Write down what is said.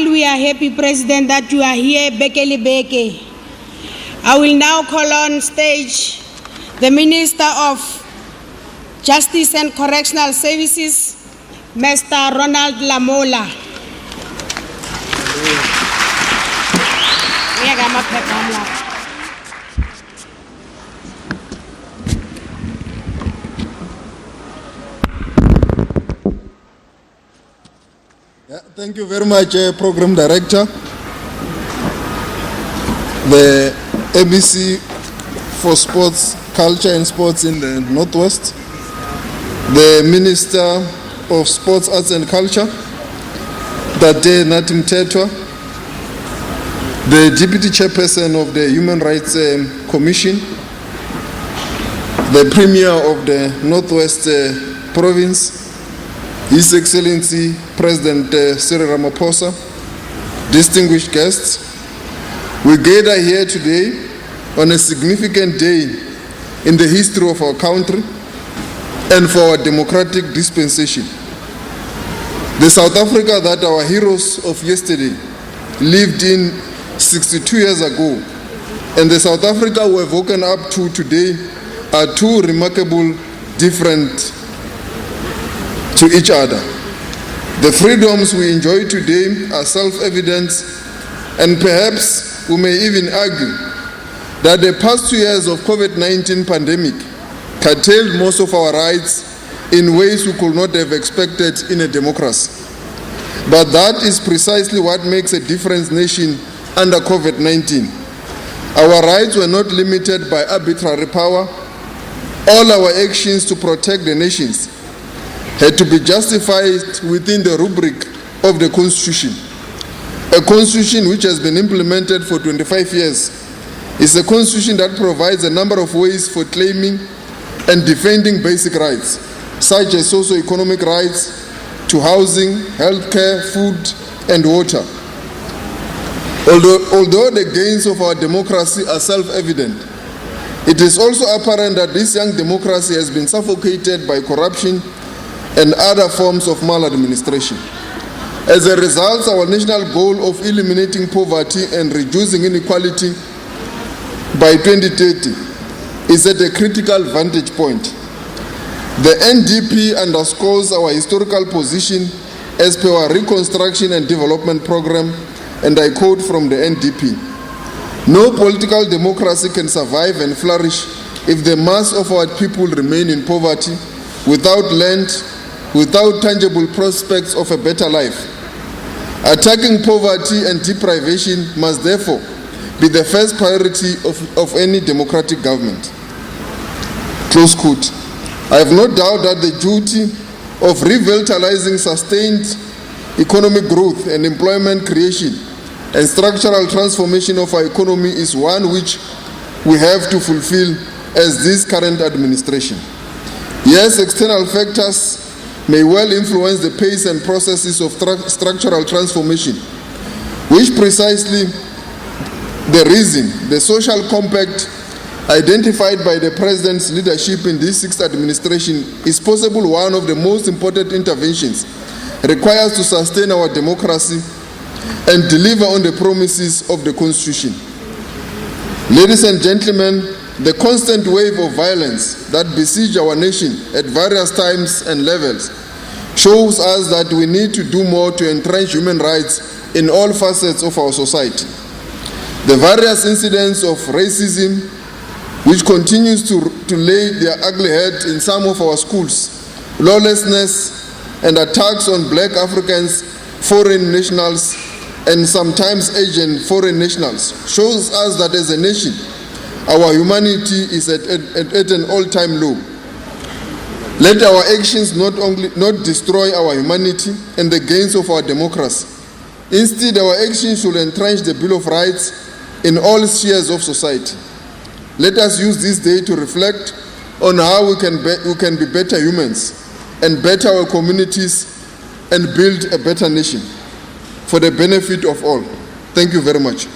We are happy, President, that you are here, Bekele Beke. I will now call on stage the Minister of Justice and Correctional Services, Mr. Ronald Lamola. Thank you very much, Program Director. The ABC for Sports, Culture and Sports in the Northwest, the Minister of Sports, Arts and Culture, Dade Natim Tetwa, the Deputy Chairperson of the Human Rights Commission, the Premier of the Northwest Province, His Excellency President Cyril Ramaphosa, distinguished guests, we gather here today on a significant day in the history of our country and for our democratic dispensation. The South Africa that our heroes of yesterday lived in 62 years ago and the South Africa we have woken up to today are two remarkable different to each other. The freedoms we enjoy today are self-evident, and perhaps we may even argue that the past 2 years of COVID-19 pandemic curtailed most of our rights in ways we could not have expected in a democracy. But that is precisely what makes a different nation under COVID-19. Our rights were not limited by arbitrary power. All our actions to protect the nations had to be justified within the rubric of the Constitution. A Constitution which has been implemented for 25 years is a Constitution that provides a number of ways for claiming and defending basic rights, such as socio-economic rights to housing, healthcare, food, and water. Although the gains of our democracy are self-evident, it is also apparent that this young democracy has been suffocated by corruption and other forms of maladministration. As a result, our national goal of eliminating poverty and reducing inequality by 2030 is at a critical vantage point. The NDP underscores our historical position as per our Reconstruction and Development Program, and I quote from the NDP: "No political democracy can survive and flourish if the mass of our people remain in poverty, without land, without tangible prospects of a better life. Attacking poverty and deprivation must therefore be the first priority of any democratic government." Close quote. I have no doubt that the duty of revitalizing sustained economic growth and employment creation and structural transformation of our economy is one which we have to fulfill as this current administration. Yes, external factors may well influence the pace and processes of structural transformation, which precisely the reason the social compact identified by the President's leadership in this sixth administration is possible one of the most important interventions required to sustain our democracy and deliver on the promises of the Constitution. Ladies and gentlemen, the constant wave of violence that besiege our nation at various times and levels shows us that we need to do more to entrench human rights in all facets of our society. The various incidents of racism, which continues to lay their ugly head in some of our schools, lawlessness and attacks on black Africans, foreign nationals, and sometimes Asian foreign nationals, shows us that as a nation, our humanity is at an all-time low. Let our actions not destroy our humanity and the gains of our democracy. Instead, our actions should entrench the Bill of Rights in all spheres of society. Let us use this day to reflect on how we can be better humans and better our communities and build a better nation for the benefit of all. Thank you very much.